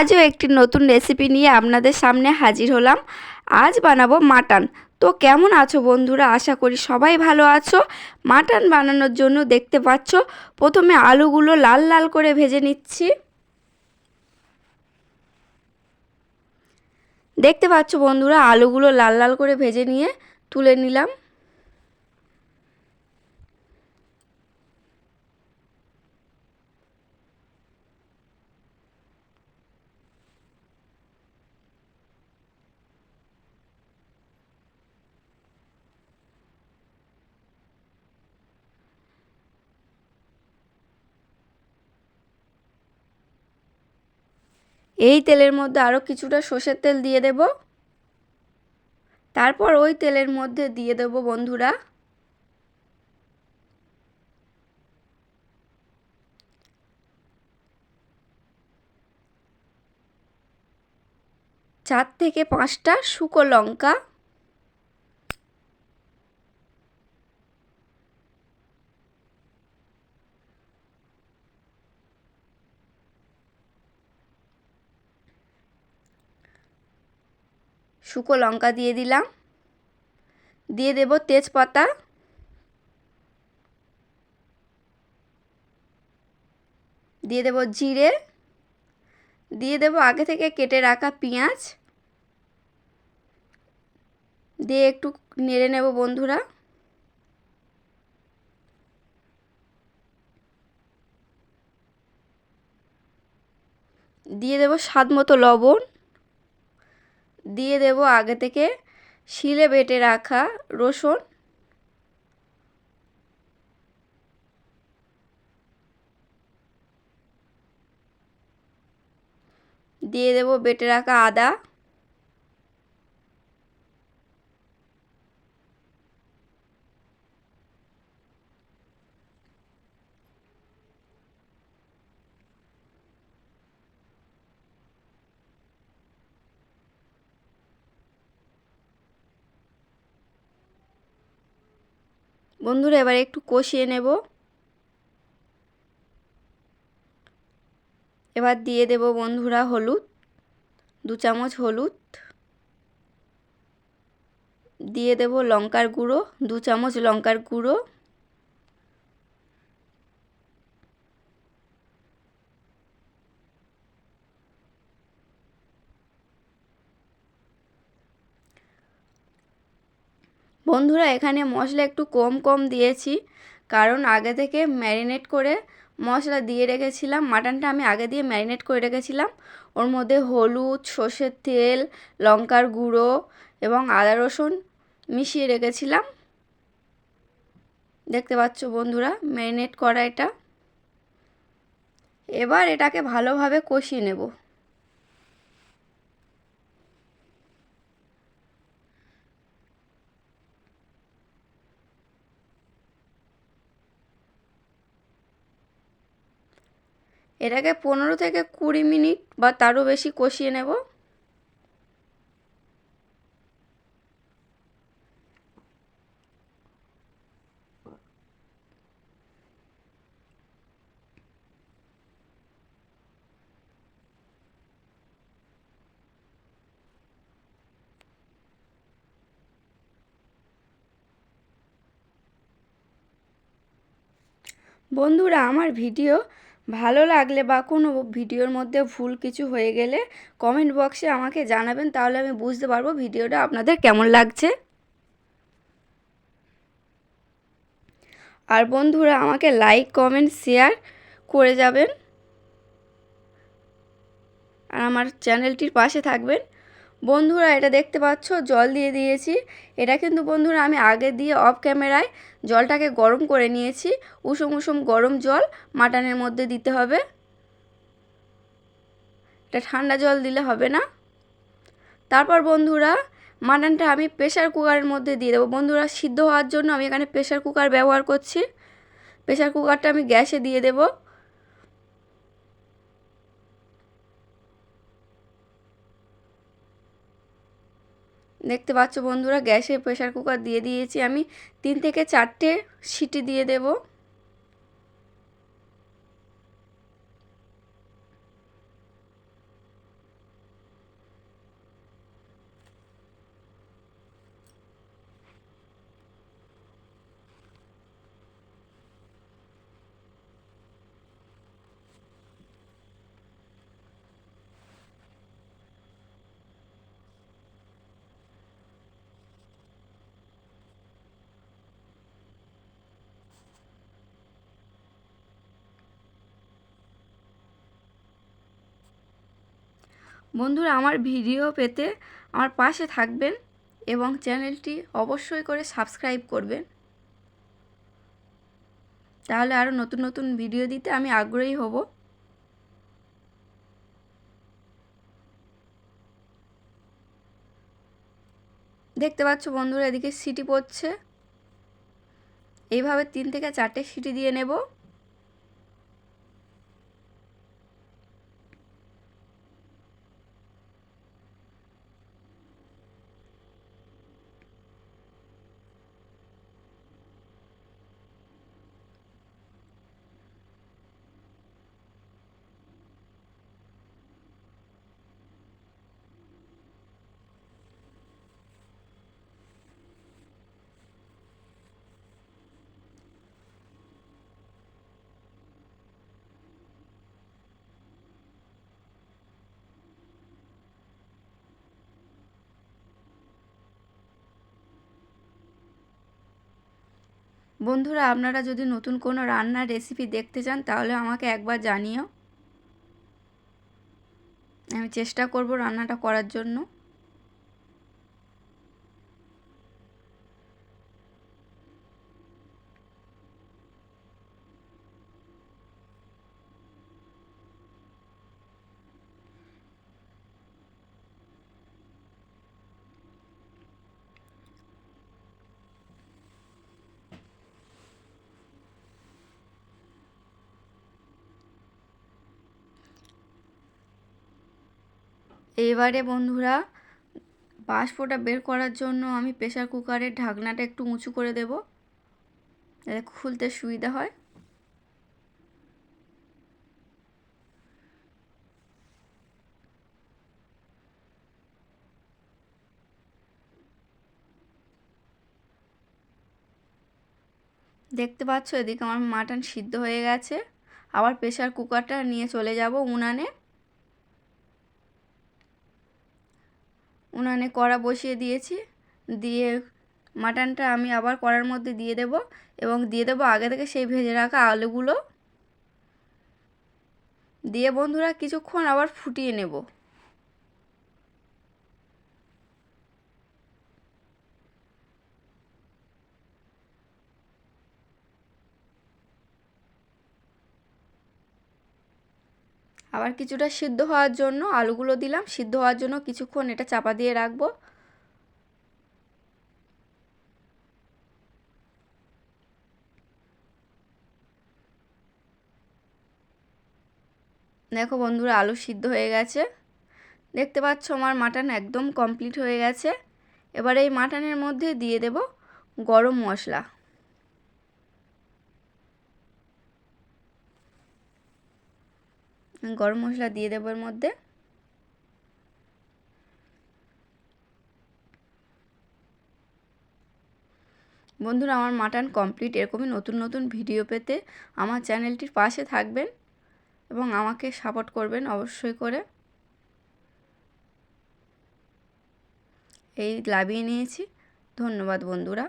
আজও একটি নতুন রেসিপি নিয়ে আপনাদের সামনে হাজির হলাম। আজ বানাবো মাটন। তো কেমন আছো বন্ধুরা? আশা করি সবাই ভালো আছো। মাটন বানানোর জন্য দেখতে পাচ্ছ প্রথমে আলুগুলো লাল লাল করে ভেজে নিচ্ছি। দেখতে পাচ্ছ বন্ধুরা, আলুগুলো লাল লাল করে ভেজে নিয়ে তুলে নিলাম। এই তেলের মধ্যে আরও কিছুটা সর্ষের তেল দিয়ে দেব। তারপর ওই তেলের মধ্যে দিয়ে দেব বন্ধুরা চার থেকে পাঁচটা শুকনো লঙ্কা, শুকনো লঙ্কা দিয়ে দিলাম। দিয়ে দেব তেজপাতা, দিয়ে দেব জিরে, দিয়ে দেব আগে থেকে কেটে রাখা পেঁয়াজ, দিয়ে একটু নেড়ে নেব বন্ধুরা। দিয়ে দেব স্বাদ মতো লবণ, দিয়ে দেব আগে থেকে শিলে বেটে রাখা রসুন, দিয়ে দেব বেটে রাখা আদা, বন্ধুরা এবার একটু কষিয়ে নেব। এবার দিয়ে দেব বন্ধুরা হলুদ, 2 চামচ হলুদ, দিয়ে দেব লঙ্কার গুঁড়ো, 2 চামচ লঙ্কার গুঁড়ো, বন্ধুরা এখানে মশলা একটু কম কম দিয়েছি, কারণ আগে থেকে ম্যারিনেট করে মশলা দিয়ে রেখেছিলাম। মাটনটা আমি আগে দিয়ে ম্যারিনেট করে রেখেছিলাম। ওর মধ্যে হলুদ, সর্ষের তেল, লঙ্কার গুঁড়ো এবং আদা রসুন মিশিয়ে রেখেছিলাম। দেখতে পাচ্ছ বন্ধুরা ম্যারিনেট করা এটা। এবার এটাকে ভালোভাবে কষিয়ে নেব। এটাকে 15 থেকে 20 মিনিট বা তারও বেশি কষিয়ে নেব। বন্ধুরা আমার ভিডিও ভালো লাগলে বা কোনো ভিডিওর মধ্যে ভুল কিছু হয়ে গেলে কমেন্ট বক্সে আমাকে জানাবেন, তাহলে আমি বুঝতে পারবো ভিডিওটা আপনাদের কেমন লাগছে। আর বন্ধুরা আমাকে লাইক কমেন্ট শেয়ার করে যাবেন আর আমার চ্যানেলটির পাশে থাকবেন। বন্ধুরা এটা দেখতে পাচ্ছ জল দিয়ে দিয়েছি। এটা কিন্তু বন্ধুরা আমি আগে দিয়ে অফ ক্যামেরায় জলটাকে গরম করে নিয়েছি। উষুম উষুম গরম জল মাটনের মধ্যে দিতে হবে, এটা ঠান্ডা জল দিলে হবে না। তারপর বন্ধুরা মাটনটা আমি প্রেসার কুকারের মধ্যে দিয়ে দেবো। বন্ধুরা সিদ্ধ হওয়ার জন্য আমি এখানে প্রেসার কুকার ব্যবহার করছি। প্রেসার কুকারটা আমি গ্যাসে দিয়ে দেব। দেখতে পাচ্ছ বন্ধুরা গ্যাসে প্রেসার কুকার দিয়ে দিয়েছি আমি। 3 থেকে 4টে সিটি দিয়ে দেব। বন্ধুরা আমার ভিডিও পেতে আমার পাশে থাকবেন এবং চ্যানেলটি অবশ্যই করে সাবস্ক্রাইব করবেন, তাহলে আরও নতুন নতুন ভিডিও দিতে আমি আগ্রহী হব। দেখতে পাচ্ছ বন্ধুরা এদিকে সিটি পড়ছে, এইভাবে 3 থেকে 4টে সিটি দিয়ে নেব। বন্ধুরা আপনারা যদি নতুন কোনো রান্নার রেসিপি দেখতে চান তাহলে আমাকে একবার জানিও, আমি চেষ্টা করব রান্নাটা করার জন্য। এবারে বন্ধুরা বাষ্পটা বের করার জন্য আমি প্রেসার কুকারের ঢাকনাটা একটু উঁচু করে দেব, যাতে খুলতে সুবিধা হয়। দেখতে পাচ্ছ এদিকে আমার মাটন সিদ্ধ হয়ে গেছে। আবার প্রেসার কুকারটা নিয়ে চলে যাব উনানে। উনানে কড়া বসিয়ে দিয়েছি, দিয়ে মাটনটা আমি আবার কড়ার মধ্যে দিয়ে দেব এবং দিয়ে দেব আগে থেকে সেই ভেজে রাখা আলুগুলো। দিয়ে বন্ধুরা কিছুক্ষণ আবার ফুটিয়ে নেব। আবার কিছুটা সিদ্ধ হওয়ার জন্য আলুগুলো দিলাম, সিদ্ধ হওয়ার জন্য কিছুক্ষণ এটা চাপা দিয়ে রাখবো। দেখো বন্ধুরা আলু সিদ্ধ হয়ে গেছে। দেখতে পাচ্ছ আমার মাটন একদম কমপ্লিট হয়ে গেছে। এবার এই মাটনের মধ্যে দিয়ে দেব গরম মশলা। গরম মশলা দিয়ে দেবো এর মধ্যে। বন্ধুরা আমার মাটন কমপ্লিট। এরকমই নতুন নতুন ভিডিও পেতে আমার চ্যানেলটির পাশে থাকবেন এবং আমাকে সাপোর্ট করবেন অবশ্যই করে। এই লাভিয়ে নিয়েছি। ধন্যবাদ বন্ধুরা।